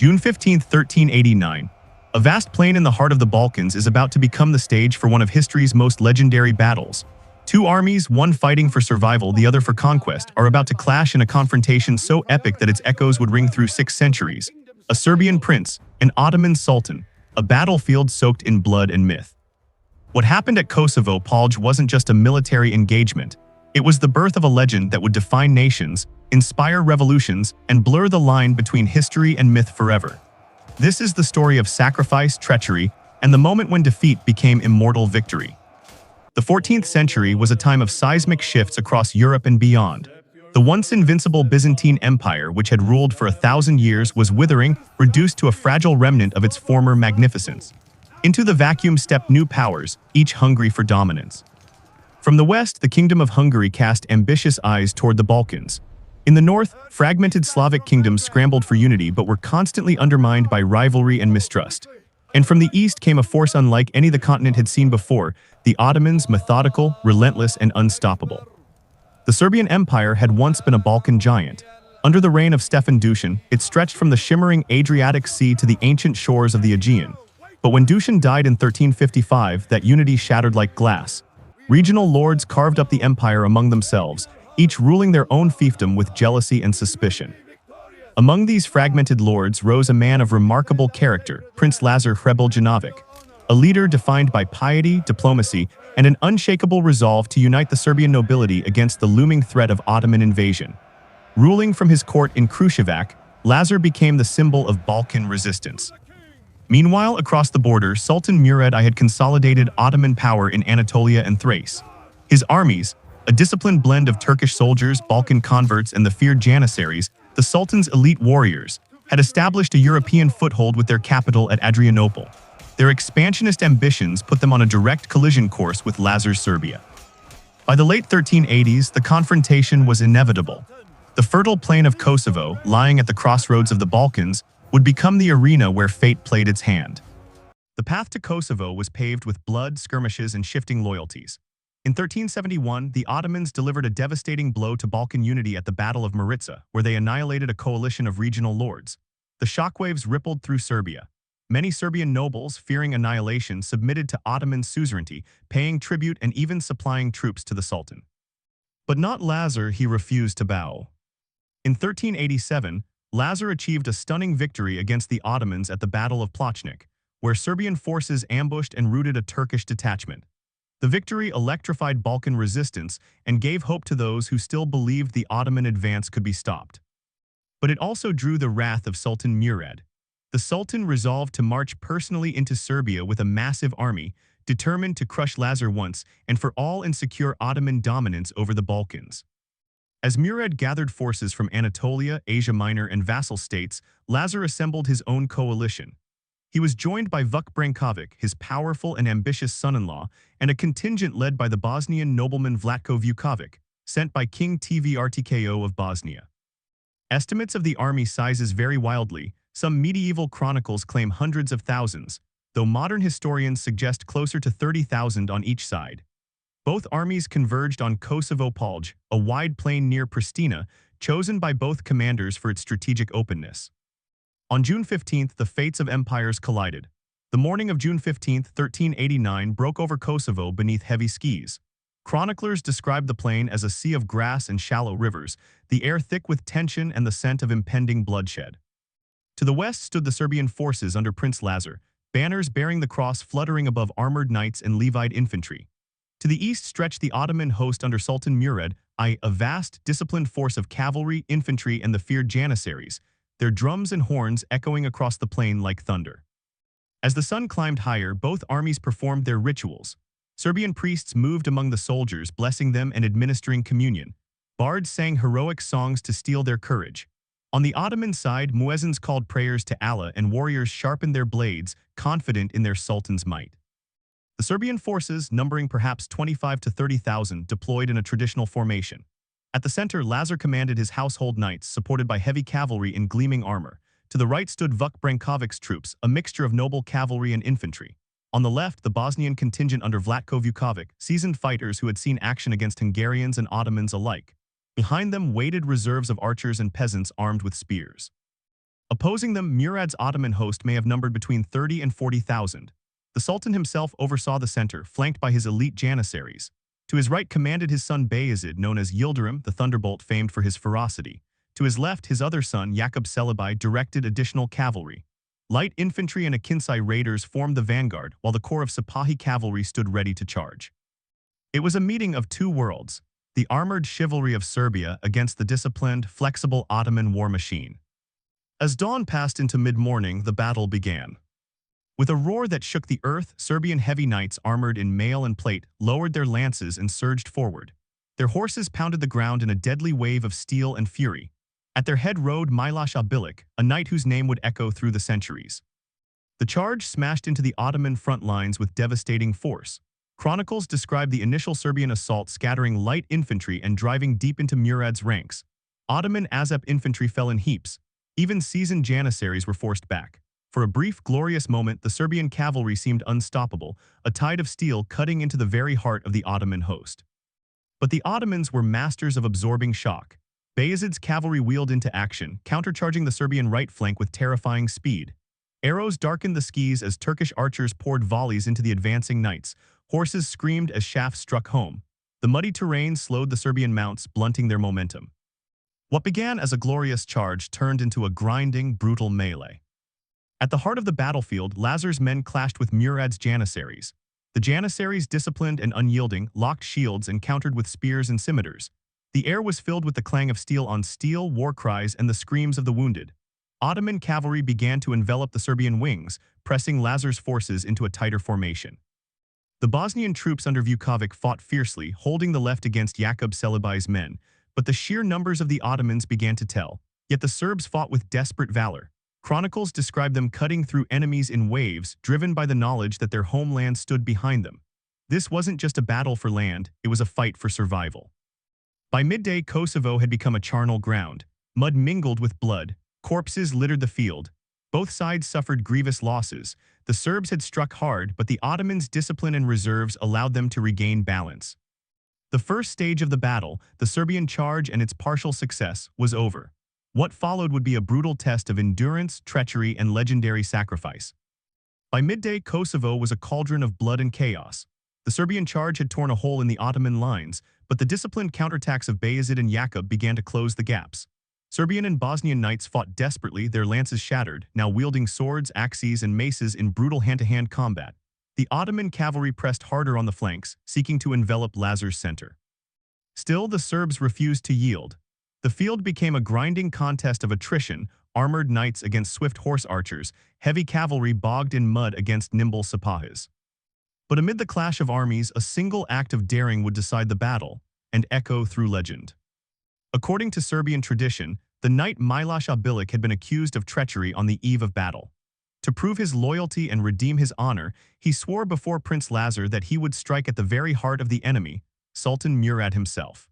June 15, 1389. A vast plain in the heart of the Balkans is about to become the stage for one of history's most legendary battles. Two armies, one fighting for survival, the other for conquest, are about to clash in a confrontation so epic that its echoes would ring through 6 centuries. A Serbian prince, an Ottoman sultan, a battlefield soaked in blood and myth. What happened at Kosovo wasn't just a military engagement. It was the birth of a legend that would define nations, inspire revolutions, and blur the line between history and myth forever. This is the story of sacrifice, treachery, and the moment when defeat became immortal victory. The 14th century was a time of seismic shifts across Europe and beyond. The once invincible Byzantine Empire, which had ruled for 1,000 years, was withering, reduced to a fragile remnant of its former magnificence. Into the vacuum stepped new powers, each hungry for dominance. From the west, the Kingdom of Hungary cast ambitious eyes toward the Balkans. In the north, fragmented Slavic kingdoms scrambled for unity but were constantly undermined by rivalry and mistrust. And from the east came a force unlike any the continent had seen before, the Ottomans, methodical, relentless, and unstoppable. The Serbian Empire had once been a Balkan giant. Under the reign of Stefan Dušan, it stretched from the shimmering Adriatic Sea to the ancient shores of the Aegean. But when Dušan died in 1355, that unity shattered like glass. Regional lords carved up the empire among themselves, each ruling their own fiefdom with jealousy and suspicion. Among these fragmented lords rose a man of remarkable character, Prince Lazar a leader defined by piety, diplomacy, and an unshakable resolve to unite the Serbian nobility against the looming threat of Ottoman invasion. Ruling from his court in Kruševac, Lazar became the symbol of Balkan resistance. Meanwhile, across the border, Sultan Murad I had consolidated Ottoman power in Anatolia and Thrace. His armies, a disciplined blend of Turkish soldiers, Balkan converts, and the feared Janissaries, the Sultan's elite warriors, had established a European foothold with their capital at Adrianople. Their expansionist ambitions put them on a direct collision course with Lazar's Serbia. By the late 1380s, the confrontation was inevitable. The fertile plain of Kosovo, lying at the crossroads of the Balkans, would become the arena where fate played its hand. The path to Kosovo was paved with blood, skirmishes, and shifting loyalties. In 1371, the Ottomans delivered a devastating blow to Balkan unity at the Battle of Maritsa, where they annihilated a coalition of regional lords. The shockwaves rippled through Serbia. Many Serbian nobles, fearing annihilation, submitted to Ottoman suzerainty, paying tribute and even supplying troops to the Sultan. But not Lazar, he refused to bow. In 1387, Lazar achieved a stunning victory against the Ottomans at the Battle of Plochnik, where Serbian forces ambushed and routed a Turkish detachment. The victory electrified Balkan resistance and gave hope to those who still believed the Ottoman advance could be stopped. But it also drew the wrath of Sultan Murad. The Sultan resolved to march personally into Serbia with a massive army, determined to crush Lazar once and for all and secure Ottoman dominance over the Balkans. As Murad gathered forces from Anatolia, Asia Minor, and vassal states, Lazar assembled his own coalition. He was joined by Vuk Brankovic, his powerful and ambitious son-in-law, and a contingent led by the Bosnian nobleman Vlatko Vukovic, sent by King Tvrtko of Bosnia. Estimates of the army sizes vary wildly. Some medieval chronicles claim hundreds of thousands, though modern historians suggest closer to 30,000 on each side. Both armies converged on Kosovo Polj, a wide plain near Pristina, chosen by both commanders for its strategic openness. On June 15th, the fates of empires collided. The morning of June 15th, 1389 broke over Kosovo beneath heavy skis. Chroniclers describe the plain as a sea of grass and shallow rivers, the air thick with tension and the scent of impending bloodshed. To the west stood the Serbian forces under Prince Lazar, banners bearing the cross fluttering above armored knights and Levite infantry. To the east stretched the Ottoman host under Sultan Murad I, a vast, disciplined force of cavalry, infantry, and the feared Janissaries, their drums and horns echoing across the plain like thunder. As the sun climbed higher, both armies performed their rituals. Serbian priests moved among the soldiers, blessing them and administering communion. Bards sang heroic songs to steel their courage. On the Ottoman side, muezzins called prayers to Allah and warriors sharpened their blades, confident in their sultan's might. The Serbian forces, numbering perhaps 25 to 30,000, deployed in a traditional formation. At the center, Lazar commanded his household knights, supported by heavy cavalry in gleaming armor. To the right stood Vuk Brankovic's troops, a mixture of noble cavalry and infantry. On the left, the Bosnian contingent under Vlatko Vukovic, seasoned fighters who had seen action against Hungarians and Ottomans alike. Behind them waited reserves of archers and peasants armed with spears. Opposing them, Murad's Ottoman host may have numbered between 30 and 40,000. The Sultan himself oversaw the center, flanked by his elite janissaries. To his right commanded his son Bayezid, known as Yildirim, the Thunderbolt famed for his ferocity. To his left, his other son, Yakub Celebi, directed additional cavalry. Light infantry and Akinsai raiders formed the vanguard, while the corps of Sipahi cavalry stood ready to charge. It was a meeting of two worlds, the armored chivalry of Serbia against the disciplined, flexible Ottoman war machine. As dawn passed into mid-morning, the battle began. With a roar that shook the earth, Serbian heavy knights armored in mail and plate lowered their lances and surged forward. Their horses pounded the ground in a deadly wave of steel and fury. At their head rode Miloš Obilić, a knight whose name would echo through the centuries. The charge smashed into the Ottoman front lines with devastating force. Chronicles describe the initial Serbian assault scattering light infantry and driving deep into Murad's ranks. Ottoman Azep infantry fell in heaps. Even seasoned janissaries were forced back. For a brief, glorious moment, the Serbian cavalry seemed unstoppable, a tide of steel cutting into the very heart of the Ottoman host. But the Ottomans were masters of absorbing shock. Bayezid's cavalry wheeled into action, countercharging the Serbian right flank with terrifying speed. Arrows darkened the skies as Turkish archers poured volleys into the advancing knights. Horses screamed as shafts struck home. The muddy terrain slowed the Serbian mounts, blunting their momentum. What began as a glorious charge turned into a grinding, brutal melee. At the heart of the battlefield, Lazar's men clashed with Murad's janissaries. The janissaries, disciplined and unyielding, locked shields and countered with spears and scimitars. The air was filled with the clang of steel on steel, war cries, and the screams of the wounded. Ottoman cavalry began to envelop the Serbian wings, pressing Lazar's forces into a tighter formation. The Bosnian troops under Vukovic fought fiercely, holding the left against Yakub Celebi's men, but the sheer numbers of the Ottomans began to tell. Yet the Serbs fought with desperate valor. Chronicles describe them cutting through enemies in waves, driven by the knowledge that their homeland stood behind them. This wasn't just a battle for land, it was a fight for survival. By midday, Kosovo had become a charnel ground. Mud mingled with blood. Corpses littered the field. Both sides suffered grievous losses. The Serbs had struck hard, but the Ottomans' discipline and reserves allowed them to regain balance. The first stage of the battle, the Serbian charge and its partial success, was over. What followed would be a brutal test of endurance, treachery, and legendary sacrifice. By midday, Kosovo was a cauldron of blood and chaos. The Serbian charge had torn a hole in the Ottoman lines, but the disciplined counterattacks of Bayezid and Yakub began to close the gaps. Serbian and Bosnian knights fought desperately, their lances shattered, now wielding swords, axes, and maces in brutal hand-to-hand combat. The Ottoman cavalry pressed harder on the flanks, seeking to envelop Lazar's center. Still, the Serbs refused to yield. The field became a grinding contest of attrition, armored knights against swift horse archers, heavy cavalry bogged in mud against nimble Sipahis. But amid the clash of armies, a single act of daring would decide the battle, and echo through legend. According to Serbian tradition, the knight Miloš Obilić had been accused of treachery on the eve of battle. To prove his loyalty and redeem his honor, he swore before Prince Lazar that he would strike at the very heart of the enemy, Sultan Murad himself.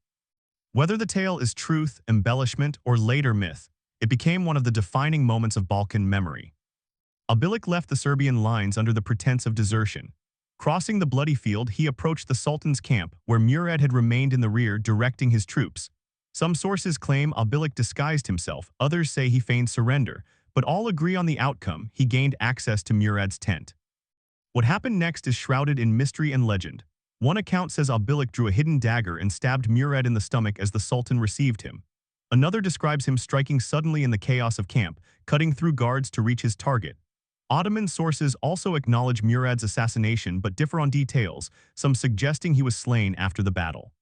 Whether the tale is truth, embellishment, or later myth, it became one of the defining moments of Balkan memory. Obilić left the Serbian lines under the pretense of desertion. Crossing the bloody field, he approached the Sultan's camp, where Murad had remained in the rear directing his troops. Some sources claim Obilić disguised himself, others say he feigned surrender, but all agree on the outcome: he gained access to Murad's tent. What happened next is shrouded in mystery and legend. One account says Obilić drew a hidden dagger and stabbed Murad in the stomach as the Sultan received him. Another describes him striking suddenly in the chaos of camp, cutting through guards to reach his target. Ottoman sources also acknowledge Murad's assassination but differ on details, some suggesting he was slain after the battle.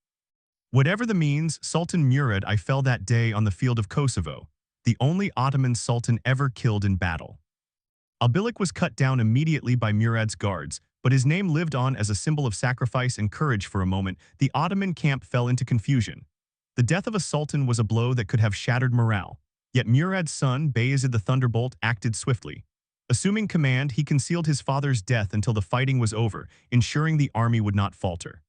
Whatever the means, Sultan Murad I fell that day on the field of Kosovo, the only Ottoman sultan ever killed in battle. Obilić was cut down immediately by Murad's guards, but his name lived on as a symbol of sacrifice and courage. For a moment, the Ottoman camp fell into confusion. The death of a sultan was a blow that could have shattered morale, yet Murad's son, Bayezid the Thunderbolt, acted swiftly. Assuming command, he concealed his father's death until the fighting was over, ensuring the army would not falter.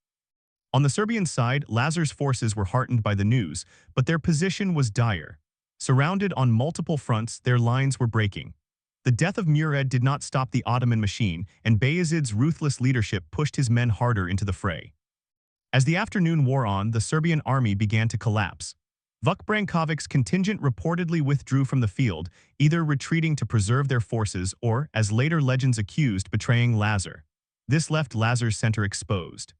On the Serbian side, Lazar's forces were heartened by the news, but their position was dire. Surrounded on multiple fronts, their lines were breaking. The death of Murad did not stop the Ottoman machine, and Bayezid's ruthless leadership pushed his men harder into the fray. As the afternoon wore on, the Serbian army began to collapse. Vuk Brankovic's contingent reportedly withdrew from the field, either retreating to preserve their forces or, as later legends accused, betraying Lazar. This left Lazar's center exposed.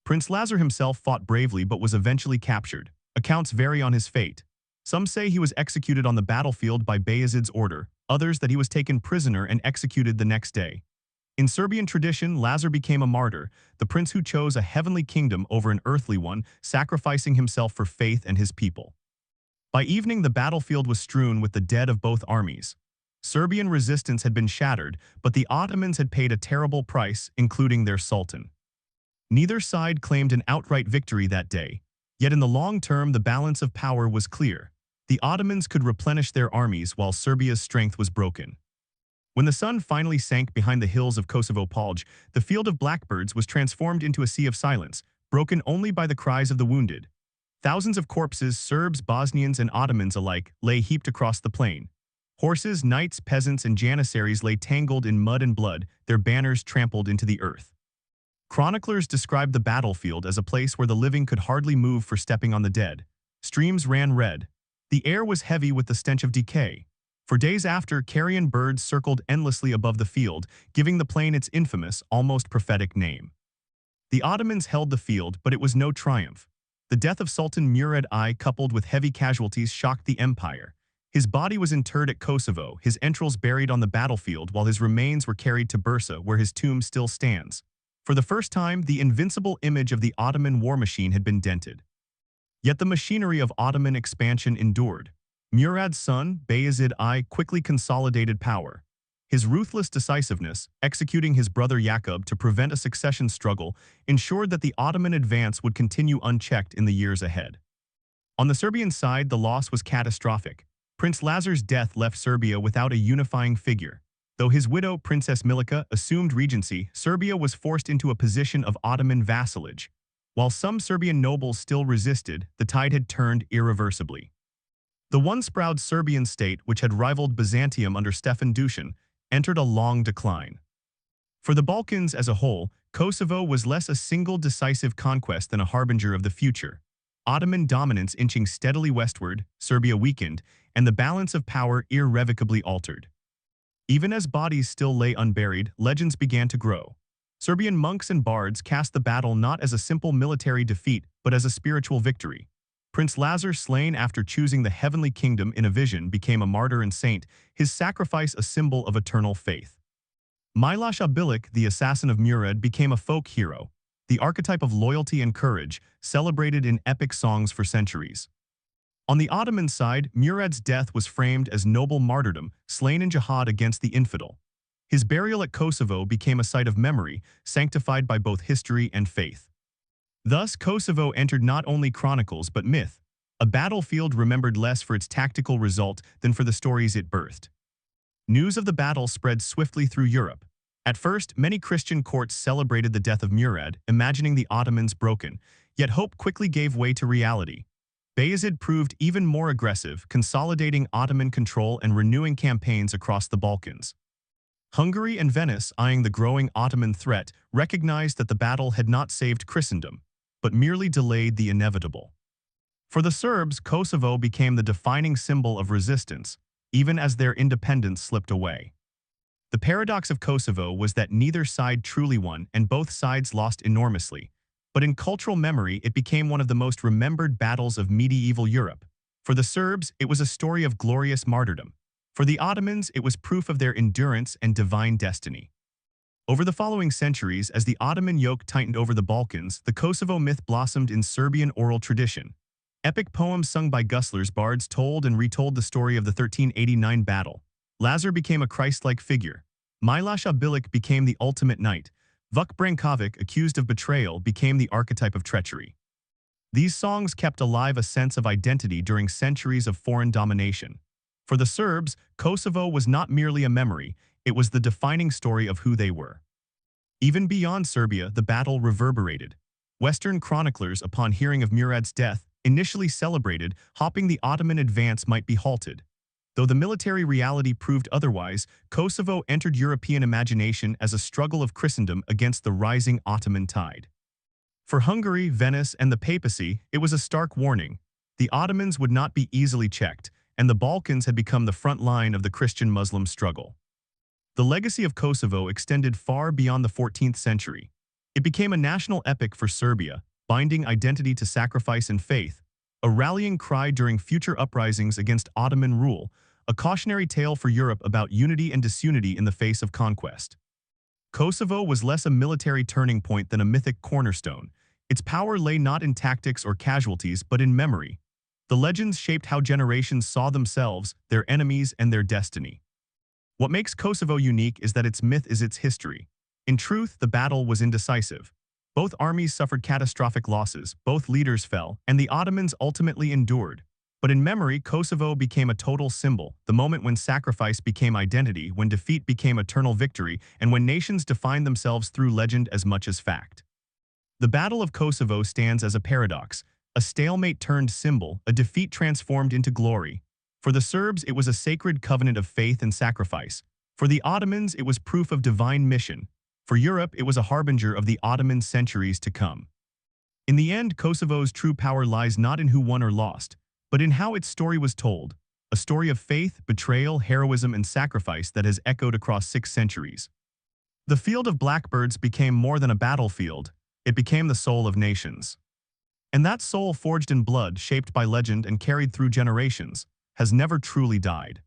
Prince Lazar himself fought bravely but was eventually captured. Accounts vary on his fate. Some say he was executed on the battlefield by Bayezid's order, others that he was taken prisoner and executed the next day. In Serbian tradition, Lazar became a martyr, the prince who chose a heavenly kingdom over an earthly one, sacrificing himself for faith and his people. By evening, the battlefield was strewn with the dead of both armies. Serbian resistance had been shattered, but the Ottomans had paid a terrible price, including their sultan. Neither side claimed an outright victory that day, yet in the long term the balance of power was clear. The Ottomans could replenish their armies while Serbia's strength was broken. When the sun finally sank behind the hills of Kosovo Polj, the field of blackbirds was transformed into a sea of silence, broken only by the cries of the wounded. Thousands of corpses, Serbs, Bosnians, and Ottomans alike, lay heaped across the plain. Horses, knights, peasants, and janissaries lay tangled in mud and blood, their banners trampled into the earth. Chroniclers described the battlefield as a place where the living could hardly move for stepping on the dead. Streams ran red. The air was heavy with the stench of decay. For days after, carrion birds circled endlessly above the field, giving the plain its infamous, almost prophetic name. The Ottomans held the field, but it was no triumph. The death of Sultan Murad I, coupled with heavy casualties, shocked the empire. His body was interred at Kosovo, his entrails buried on the battlefield, while his remains were carried to Bursa, where his tomb still stands. For the first time, the invincible image of the Ottoman war machine had been dented. Yet the machinery of Ottoman expansion endured. Murad's son, Bayezid I, quickly consolidated power. His ruthless decisiveness, executing his brother Yakub to prevent a succession struggle, ensured that the Ottoman advance would continue unchecked in the years ahead. On the Serbian side, the loss was catastrophic. Prince Lazar's death left Serbia without a unifying figure. Though his widow, Princess Milica, assumed regency, Serbia was forced into a position of Ottoman vassalage. While some Serbian nobles still resisted, the tide had turned irreversibly. The once proud Serbian state, which had rivaled Byzantium under Stefan Dusan, entered a long decline. For the Balkans as a whole, Kosovo was less a single decisive conquest than a harbinger of the future. Ottoman dominance inching steadily westward, Serbia weakened, and the balance of power irrevocably altered. Even as bodies still lay unburied, legends began to grow. Serbian monks and bards cast the battle not as a simple military defeat, but as a spiritual victory. Prince Lazar, slain after choosing the heavenly kingdom in a vision, became a martyr and saint, his sacrifice a symbol of eternal faith. Miloš Bilić, the assassin of Murad, became a folk hero, the archetype of loyalty and courage, celebrated in epic songs for centuries. On the Ottoman side, Murad's death was framed as noble martyrdom, slain in jihad against the infidel. His burial at Kosovo became a site of memory, sanctified by both history and faith. Thus, Kosovo entered not only chronicles but myth, a battlefield remembered less for its tactical result than for the stories it birthed. News of the battle spread swiftly through Europe. At first, many Christian courts celebrated the death of Murad, imagining the Ottomans broken, yet hope quickly gave way to reality. Bayezid proved even more aggressive, consolidating Ottoman control and renewing campaigns across the Balkans. Hungary and Venice, eyeing the growing Ottoman threat, recognized that the battle had not saved Christendom, but merely delayed the inevitable. For the Serbs, Kosovo became the defining symbol of resistance, even as their independence slipped away. The paradox of Kosovo was that neither side truly won and both sides lost enormously, but in cultural memory it became one of the most remembered battles of medieval Europe. For the Serbs, it was a story of glorious martyrdom. For the Ottomans, it was proof of their endurance and divine destiny. Over the following centuries, as the Ottoman yoke tightened over the Balkans, the Kosovo myth blossomed in Serbian oral tradition. Epic poems sung by Guslar's bards told and retold the story of the 1389 battle. Lazar became a Christ-like figure. Miloš Bilić became the ultimate knight. Vuk Brankovic, accused of betrayal, became the archetype of treachery. These songs kept alive a sense of identity during centuries of foreign domination. For the Serbs, Kosovo was not merely a memory, it was the defining story of who they were. Even beyond Serbia, the battle reverberated. Western chroniclers, upon hearing of Murad's death, initially celebrated, hoping the Ottoman advance might be halted. Though the military reality proved otherwise, Kosovo entered European imagination as a struggle of Christendom against the rising Ottoman tide. For Hungary, Venice, and the papacy, it was a stark warning. The Ottomans would not be easily checked, and the Balkans had become the front line of the Christian-Muslim struggle. The legacy of Kosovo extended far beyond the 14th century. It became a national epic for Serbia, binding identity to sacrifice and faith, a rallying cry during future uprisings against Ottoman rule, a cautionary tale for Europe about unity and disunity in the face of conquest. Kosovo was less a military turning point than a mythic cornerstone. Its power lay not in tactics or casualties, but in memory. The legends shaped how generations saw themselves, their enemies, and their destiny. What makes Kosovo unique is that its myth is its history. In truth, the battle was indecisive. Both armies suffered catastrophic losses, both leaders fell, and the Ottomans ultimately endured. But in memory, Kosovo became a total symbol, the moment when sacrifice became identity, when defeat became eternal victory, and when nations defined themselves through legend as much as fact. The Battle of Kosovo stands as a paradox, a stalemate turned symbol, a defeat transformed into glory. For the Serbs, it was a sacred covenant of faith and sacrifice. For the Ottomans, it was proof of divine mission. For Europe, it was a harbinger of the Ottoman centuries to come. In the end, Kosovo's true power lies not in who won or lost, but in how its story was told, a story of faith, betrayal, heroism, and sacrifice that has echoed across 6 centuries. The Field of Blackbirds became more than a battlefield, it became the soul of nations. And that soul, forged in blood, shaped by legend and carried through generations, has never truly died.